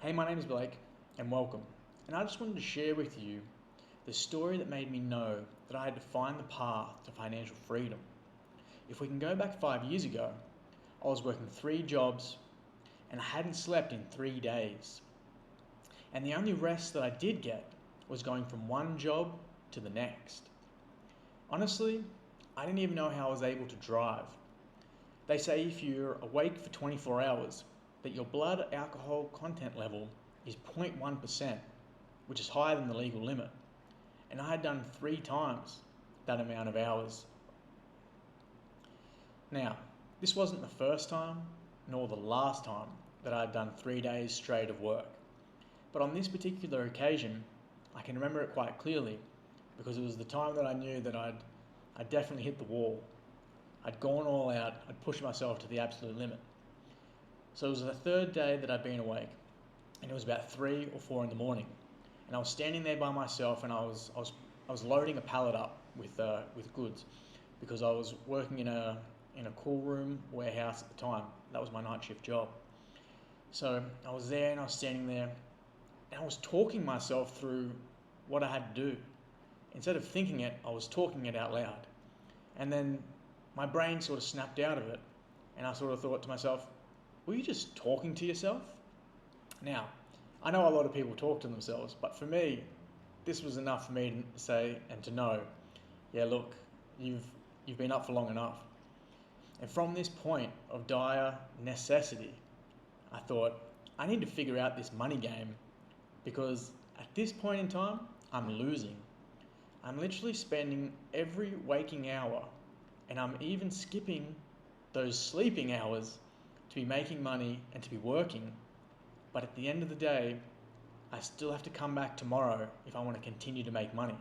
Hey, my name is Blake, and welcome. And I just wanted to share with you the story that made me know that I had to find the path to financial freedom. If we can go back 5 years ago, I was working 3 jobs and I hadn't slept in 3 days. And the only rest that I did get was going from one job to the next. Honestly, I didn't even know how I was able to drive. They say if you're awake for 24 hours, that your blood alcohol content level is 0.1%, which is higher than the legal limit. And I had done 3 times that amount of hours. Now, this wasn't the first time, nor the last time that I'd done 3 days straight of work. But on this particular occasion, I can remember it quite clearly because it was the time that I knew that I'd definitely hit the wall. I'd gone all out, I'd pushed myself to the absolute limit. So it was the third day that I'd been awake, and it was about 3 or 4 in the morning. And I was standing there by myself, and I was loading a pallet up with goods because I was working in a cool room warehouse at the time. That was my night shift job. So I was there, and I was standing there, and I was talking myself through what I had to do. Instead of thinking it, I was talking it out loud. And then my brain sort of snapped out of it, and I sort of thought to myself, were you just talking to yourself? Now, I know a lot of people talk to themselves, but for me, this was enough for me to say and to know, yeah, look, you've been up for long enough. And from this point of dire necessity, I thought, I need to figure out this money game because at this point in time, I'm losing. I'm literally spending every waking hour, and I'm even skipping those sleeping hours to be making money and to be working. But at the end of the day, I still have to come back tomorrow if I want to continue to make money.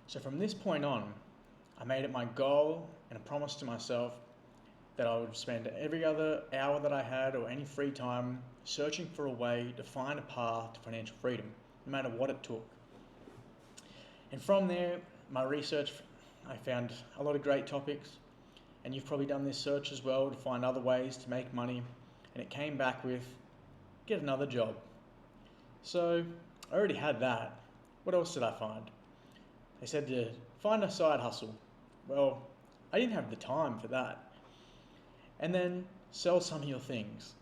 So from this point on, I made it my goal and a promise to myself that I would spend every other hour that I had or any free time searching for a way to find a path to financial freedom, no matter what it took. And from there, my research, I found a lot of great topics, and you've probably done this search as well to find other ways to make money, and it came back with, get another job. So I already had that. What else did I find? They said to find a side hustle. Well, I didn't have the time for that. And then sell some of your things.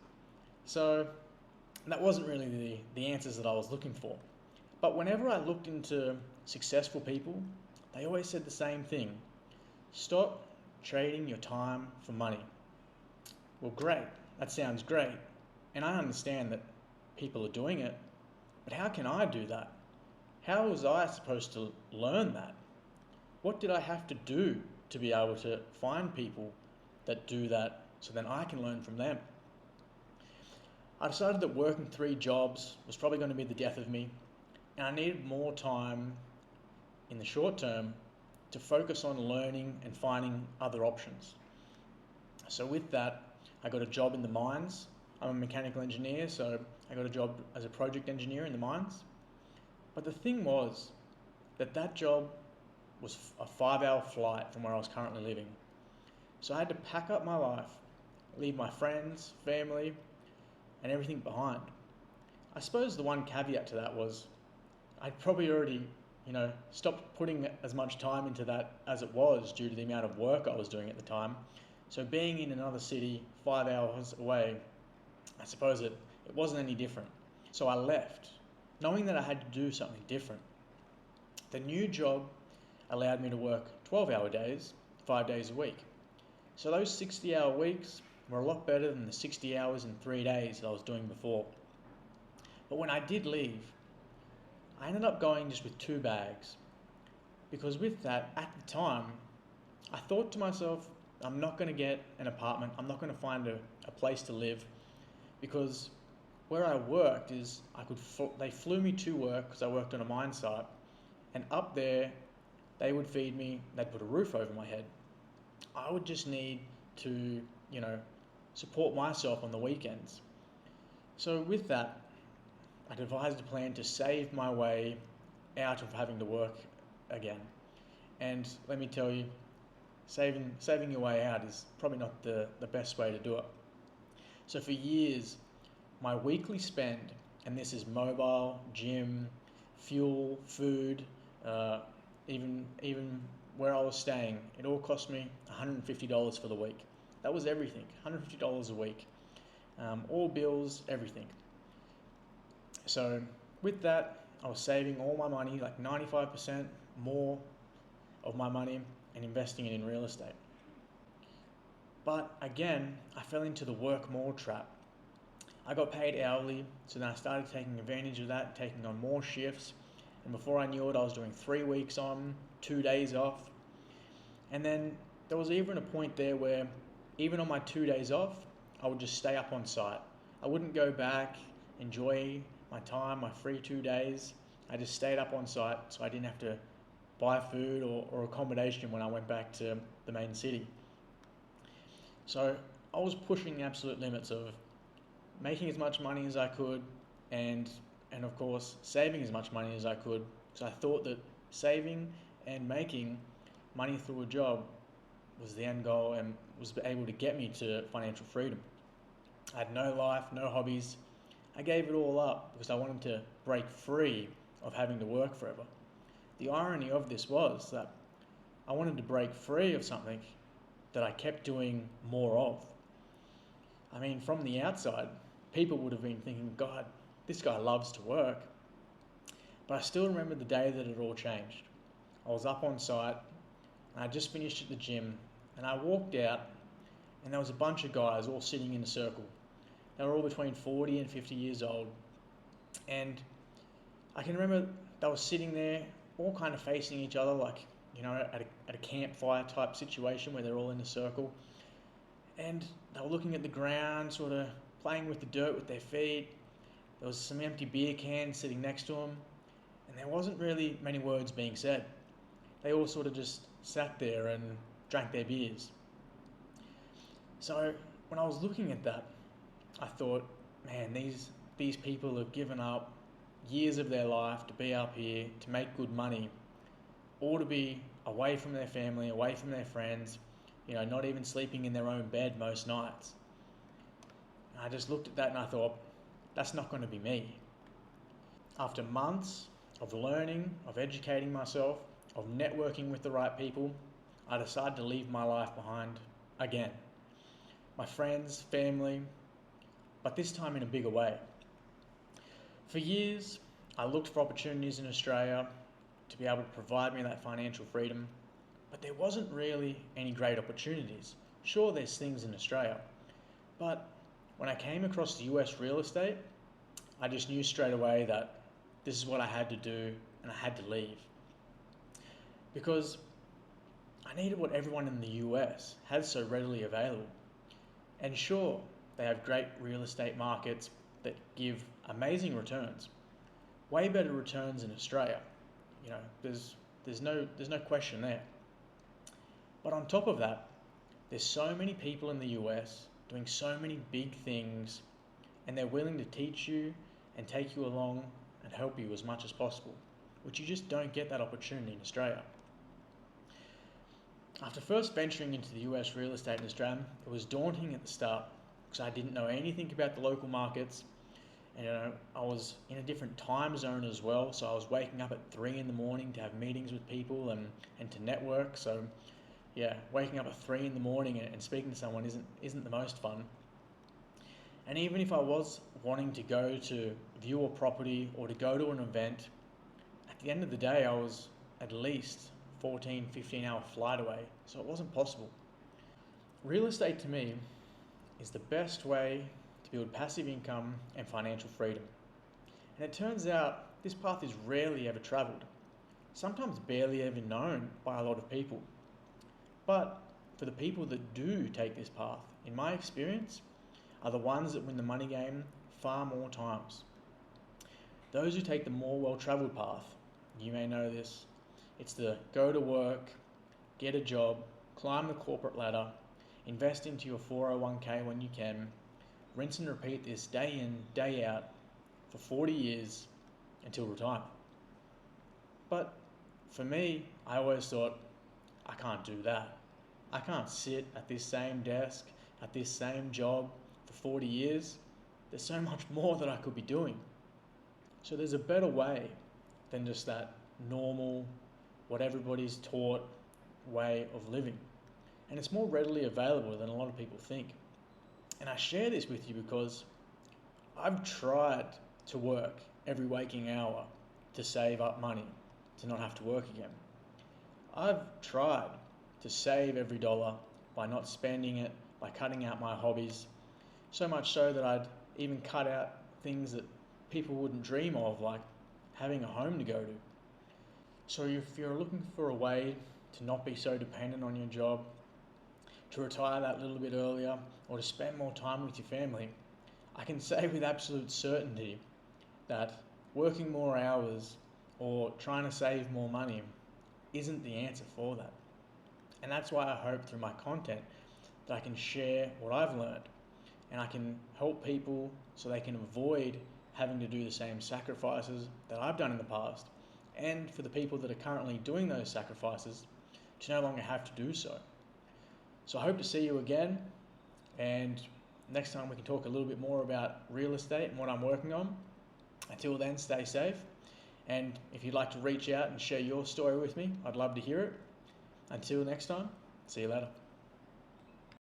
So that wasn't really the answers that I was looking for. But whenever I looked into successful people, they always said the same thing. Stop trading your time for money. Well, great. That sounds great. And I understand that people are doing it. But how can I do that? How was I supposed to learn that? What did I have to do to be able to find people that do that so then I can learn from them? I decided that working 3 jobs was probably going to be the death of me, and I needed more time in the short term to focus on learning and finding other options. So with that, I got a job in the mines. I'm a mechanical engineer, so I got a job as a project engineer in the mines. But the thing was that job was a 5-hour flight from where I was currently living. So I had to pack up my life, leave my friends, family, and everything behind. I suppose the one caveat to that was I'd probably already stopped putting as much time into that as it was due to the amount of work I was doing at the time. So being in another city 5 hours away, I suppose it wasn't any different. So I left, knowing that I had to do something different. The new job allowed me to work 12-hour days, 5 days a week. So those 60-hour weeks were a lot better than the 60 hours in 3 days that I was doing before. But when I did leave, I ended up going just with 2 bags because with that, at the time, I thought to myself, I'm not going to get an apartment, I'm not going to find a place to live because where I worked is they flew me to work because I worked on a mine site, and up there they would feed me, they'd put a roof over my head. I would just need to, support myself on the weekends. So with that, I devised a plan to save my way out of having to work again. And let me tell you, saving your way out is probably not the best way to do it. So for years, my weekly spend, and this is mobile, gym, fuel, food, uh, even where I was staying, it all cost me $150 for the week. That was everything, $150 a week, all bills, everything. So with that, I was saving all my money, like 95% more of my money, and investing it in real estate. But again, I fell into the work more trap. I got paid hourly, so then I started taking advantage of that, taking on more shifts. And before I knew it, I was doing 3 weeks on, 2 days off. And then there was even a point there where, even on my 2 days off, I would just stay up on site. I wouldn't go back, enjoy my time, my free 2 days. I just stayed up on site so I didn't have to buy food or accommodation when I went back to the main city. So I was pushing the absolute limits of making as much money as I could, and of course saving as much money as I could, because I thought that saving and making money through a job was the end goal and was able to get me to financial freedom. I had no life, no hobbies. I gave it all up because I wanted to break free of having to work forever. The irony of this was that I wanted to break free of something that I kept doing more of. I mean, from the outside, people would have been thinking, God, this guy loves to work. But I still remember the day that it all changed. I was up on site, and I just finished at the gym, and I walked out, and there was a bunch of guys all sitting in a circle. They were all between 40 and 50 years old. And I can remember they were sitting there, all kind of facing each other, like, at a campfire type situation where they're all in a circle. And they were looking at the ground, sort of playing with the dirt with their feet. There was some empty beer cans sitting next to them, and there wasn't really many words being said. They all sort of just sat there and drank their beers. So when I was looking at that, I thought, man, these people have given up years of their life to be up here, to make good money, or to be away from their family, away from their friends, not even sleeping in their own bed most nights. And I just looked at that and I thought, that's not going to be me. After months of learning, of educating myself, of networking with the right people, I decided to leave my life behind again. My friends, family, but this time in a bigger way. For years, I looked for opportunities in Australia to be able to provide me that financial freedom, but there wasn't really any great opportunities. Sure, there's things in Australia, but when I came across the US real estate, I just knew straight away that this is what I had to do, and I had to leave. Because I needed what everyone in the US has so readily available. And sure, they have great real estate markets that give amazing returns, way better returns in Australia. There's no question there. But on top of that, there's so many people in the US doing so many big things, and they're willing to teach you and take you along and help you as much as possible, which you just don't get that opportunity in Australia. After first venturing into the US real estate in Australia, it was daunting at the start because I didn't know anything about the local markets. And I was in a different time zone as well, so I was waking up at 3 in the morning to have meetings with people and to network. So yeah, waking up at 3 in the morning and speaking to someone isn't the most fun. And even if I was wanting to go to view a property or to go to an event, at the end of the day I was at least 14, 15 hour flight away, so it wasn't possible. Real estate to me is the best way to build passive income and financial freedom. And it turns out this path is rarely ever travelled, sometimes barely ever known by a lot of people. But for the people that do take this path, in my experience, are the ones that win the money game far more times. Those who take the more well-travelled path, you may know this, it's the go to work, get a job, climb the corporate ladder, invest into your 401k when you can, rinse and repeat this day in, day out for 40 years until retirement. But for me, I always thought, I can't do that. I can't sit at this same desk, at this same job for 40 years. there's so much more that I could be doing. So there's a better way than just that normal, what everybody's taught way of living. And it's more readily available than a lot of people think. And I share this with you because I've tried to work every waking hour to save up money to not have to work again. I've tried to save every dollar by not spending it, by cutting out my hobbies, so much so that I'd even cut out things that people wouldn't dream of, like having a home to go to. So if you're looking for a way to not be so dependent on your job, to retire that little bit earlier, or to spend more time with your family, I can say with absolute certainty that working more hours or trying to save more money isn't the answer for that. And that's why I hope through my content that I can share what I've learned and I can help people so they can avoid having to do the same sacrifices that I've done in the past, and for the people that are currently doing those sacrifices to no longer have to do so. So I hope to see you again, and next time we can talk a little bit more about real estate and what I'm working on. Until then, stay safe, and if you'd like to reach out and share your story with me, I'd love to hear it. Until next time, see you later.